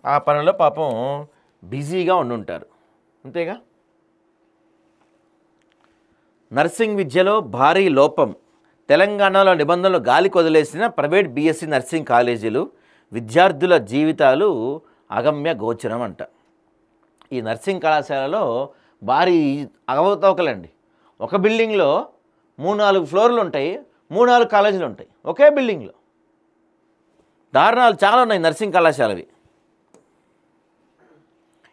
ఆ పనిలో పాపం బిజీగా ఉండుంటారు, అంతేగా. నర్సింగ్ విద్యలో భారీ లోపం, తెలంగాణలో నిబంధనలు గాలికి వదిలేసిన ప్రైవేట్ బీఎస్సీ నర్సింగ్ కాలేజీలు, విద్యార్థుల జీవితాలు అగమ్య గోచరం అంట. ఈ నర్సింగ్ కళాశాలలో భారీ అవకతవకలండి. ఒక బిల్డింగ్లో 3-4 ఫ్లోర్లు ఉంటాయి, 3-4 కాలేజీలు ఉంటాయి ఒకే బిల్డింగ్లో. దారుణాలు చాలా ఉన్నాయి నర్సింగ్ కళాశాలవి.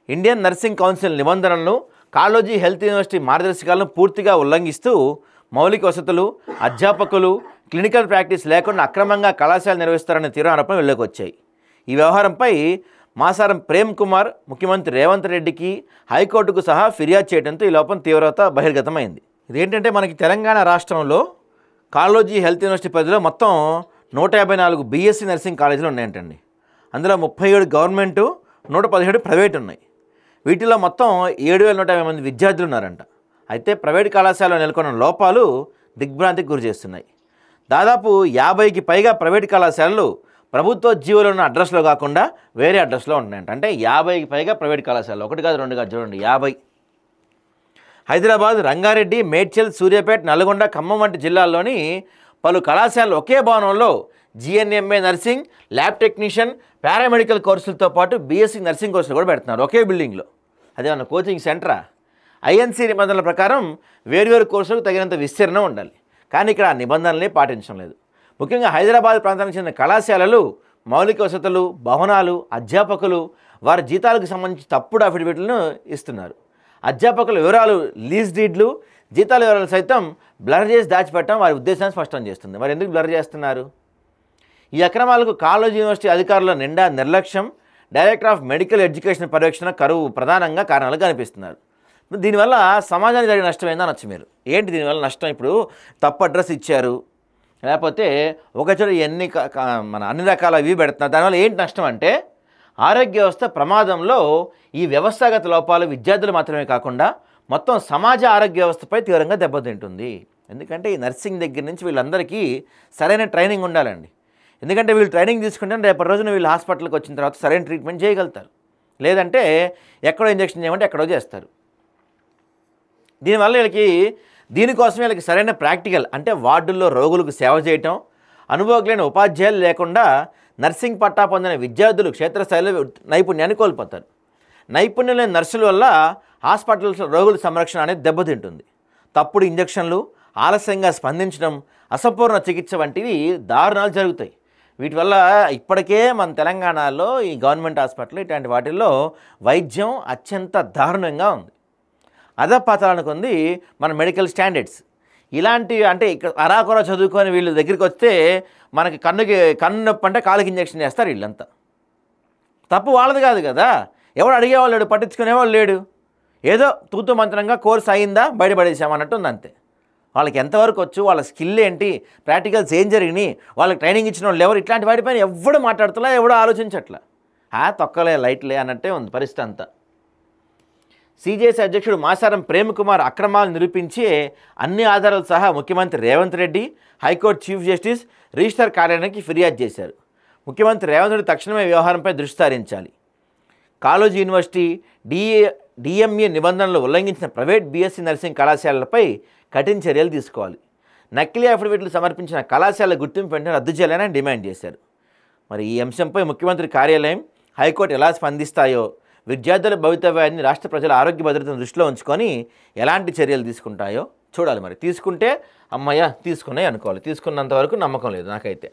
ఇండియన్ నర్సింగ్ కౌన్సిల్ నిబంధనలను, కాళోజీ హెల్త్ యూనివర్సిటీ మార్గదర్శకాలను పూర్తిగా ఉల్లంఘిస్తూ మౌలిక వసతులు, అధ్యాపకులు, క్లినికల్ ప్రాక్టీస్ లేకుండా అక్రమంగా కళాశాల నిర్వహిస్తారనే తీవ్ర ఆరోపణలు వెళ్ళకి వచ్చాయి. ఈ వ్యవహారంపై మాసారం ప్రేమ్ కుమార్ ముఖ్యమంత్రి రేవంత్ రెడ్డికి, హైకోర్టుకు సహా ఫిర్యాదు చేయడంతో ఈ లోపం తీవ్రత బహిర్గతమైంది. ఇదేంటంటే మనకి తెలంగాణ రాష్ట్రంలో కాళోజీ హెల్త్ యూనివర్సిటీ పరిధిలో మొత్తం 154 బీఎస్సీ నర్సింగ్ కాలేజీలు ఉన్నాయంటండి. అందులో 37 గవర్నమెంటు, 117 ప్రైవేట్ ఉన్నాయి. వీటిలో మొత్తం 7,150 మంది విద్యార్థులు ఉన్నారంట. అయితే ప్రైవేట్ కళాశాలలో నెలకొన్న లోపాలు దిగ్భ్రాంతికి గురి చేస్తున్నాయి. దాదాపు 50కి పైగా ప్రైవేట్ కళాశాలలు ప్రభుత్వ జీవోలో ఉన్న అడ్రస్లో కాకుండా వేరే అడ్రస్లో ఉన్నాయంట. అంటే 50కి పైగా ప్రైవేట్ కళాశాలలు, 1 కాదు 2 కాదు, చూడండి 50. హైదరాబాద్, రంగారెడ్డి, మేడ్చల్, సూర్యాపేట, నల్గొండ, ఖమ్మం వంటి జిల్లాల్లోని పలు కళాశాలలు ఒకే భవనంలో జిఎన్ఎంఏ నర్సింగ్, ల్యాబ్ టెక్నీషియన్, పారామెడికల్ కోర్సులతో పాటు బీఎస్సీ నర్సింగ్ కోర్సులు కూడా పెడుతున్నారు ఒకే బిల్డింగ్లో. అదేమన్నా కోచింగ్ సెంటరా? ఐఎన్సీ నిబంధనల ప్రకారం వేర్వేరు కోర్సులకు తగినంత విస్తీర్ణం ఉండాలి, కానీ ఇక్కడ ఆ నిబంధనల్ని పాటించడం లేదు. ముఖ్యంగా హైదరాబాద్ ప్రాంతానికి చెందిన కళాశాలలు మౌలిక వసతులు, భవనాలు, అధ్యాపకులు, వారి జీతాలకు సంబంధించి తప్పుడు అఫిడవిట్లను ఇస్తున్నారు. అధ్యాపకుల వివరాలు, లీజ్ డీడ్లు, జీతాల వివరాలు సైతం బ్లర్ చేసి దాచిపెట్టడం వారి ఉద్దేశాన్ని స్పష్టం చేస్తుంది. మరి ఎందుకు బ్లర్ చేస్తున్నారు? ఈ అక్రమాలకు కాళోజీ యూనివర్సిటీ అధికారుల నిండా నిర్లక్ష్యం, డైరెక్టర్ ఆఫ్ మెడికల్ ఎడ్యుకేషన్ పర్యవేక్షణ కరువు ప్రధానంగా కారణాలు కనిపిస్తున్నారు. దీనివల్ల సమాజానికి జరిగిన నష్టం ఏందో అనొచ్చు మీరు. ఏంటి దీనివల్ల నష్టం? ఇప్పుడు తప్పు అడ్రస్ ఇచ్చారు, లేకపోతే ఒక చోట అన్ని రకాల ఇవి పెడుతున్నారు. దానివల్ల ఏంటి నష్టం అంటే ఆరోగ్య వ్యవస్థ ప్రమాదంలో ఈ వ్యవస్థాగత లోపాలు విద్యార్థులు మాత్రమే కాకుండా మొత్తం సమాజ ఆరోగ్య వ్యవస్థపై తీవ్రంగా దెబ్బతింటుంది. ఎందుకంటే ఈ నర్సింగ్ దగ్గర నుంచి వీళ్ళందరికీ సరైన ట్రైనింగ్ ఉండాలండి. ఎందుకంటే వీళ్ళు ట్రైనింగ్ తీసుకుంటే రేపటి రోజున వీళ్ళు హాస్పిటల్కి వచ్చిన తర్వాత సరైన ట్రీట్మెంట్ చేయగలుగుతారు. లేదంటే ఎక్కడో ఇంజెక్షన్ చేయమంటే ఎక్కడో చేస్తారు. దీనివల్ల దీనికోసం వీళ్ళకి సరైన ప్రాక్టికల్ అంటే వార్డుల్లో రోగులకు సేవ చేయటం, అనుభవజ్ఞులైన ఉపాధ్యాయులు లేకుండా నర్సింగ్ పట్టా పొందిన విద్యార్థులు క్షేత్రస్థాయిలో నైపుణ్యాన్ని కోల్పోతారు. నైపుణ్యం లేని నర్సుల వల్ల హాస్పిటల్స్ రోగుల సంరక్షణ అనేది దెబ్బతింటుంది. తప్పుడు ఇంజెక్షన్లు, ఆలస్యంగా స్పందించడం, అసంపూర్ణ చికిత్స వంటివి దారుణాలు జరుగుతాయి. వీటి వల్ల ఇప్పటికే మన తెలంగాణలో ఈ గవర్నమెంట్ హాస్పిటల్ ఇట్లాంటి వాటిల్లో వైద్యం అత్యంత దారుణంగా ఉంది. అధపాతాళానికి ఉంది మన మెడికల్ స్టాండర్డ్స్. ఇలాంటివి అంటే ఇక్కడ అరాకొర చదువుకొని వీళ్ళ దగ్గరికి వస్తే మనకి కన్ను నొప్పి అంటే కాలుకి ఇంజెక్షన్ చేస్తారు. వీళ్ళంతా తప్పు వాళ్ళది కాదు కదా. ఎవడు అడిగేవాళ్ళు లేడు, పట్టించుకునేవాళ్ళు లేడు. ఏదో తూతు మంత్రంగా కోర్స్ అయిందా బయటపడేసామన్నట్టు ఉంది అంతే. వాళ్ళకి ఎంతవరకు వచ్చు, వాళ్ళ స్కిల్ ఏంటి, ప్రాక్టికల్స్ ఏం జరిగినాయి, వాళ్ళకి ట్రైనింగ్ ఇచ్చిన వాళ్ళు ఎవరు, ఇట్లాంటి వాటిపైన ఎవడు మాట్లాడుతున్నా, ఎవడో ఆలోచించట్లా. తొక్కలే లైట్లే అన్నట్టే ఉంది పరిస్థితి అంతా. సిజేసీ అధ్యక్షుడు మాసారం ప్రేమ్ కుమార్ అక్రమాలు నిరూపించి అన్ని ఆధారాలు సహా ముఖ్యమంత్రి Revanth Reddy, high court chief justice, registrar కార్యాలయానికి ఫిర్యాదు చేశారు. ముఖ్యమంత్రి రేవంత్ రెడ్డి తక్షణమే వ్యవహారంపై దృష్టి సారించాలి. కాళోజీ యూనివర్సిటీ, డిఎంఏ నిబంధనలు ఉల్లంఘించిన ప్రైవేట్ బీఎస్సీ నర్సింగ్ కళాశాలలపై కఠిన చర్యలు తీసుకోవాలి. నకిలీ అఫిడవిట్లు సమర్పించిన కళాశాల గుర్తింపు వెంటనే రద్దు చేయాలని డిమాండ్ చేశారు. మరి ఈ అంశంపై ముఖ్యమంత్రి కార్యాలయం, హైకోర్టు ఎలా స్పందిస్తాయో, విద్యార్థుల భవితవ్యాన్ని, రాష్ట్ర ప్రజల ఆరోగ్య భద్రతను దృష్టిలో ఉంచుకొని ఎలాంటి చర్యలు తీసుకుంటాయో చూడాలి. మరి తీసుకుంటే అమ్మయ్య తీసుకున్నాయి అనుకోవాలి. తీసుకున్నంత వరకు నమ్మకం లేదు నాకైతే.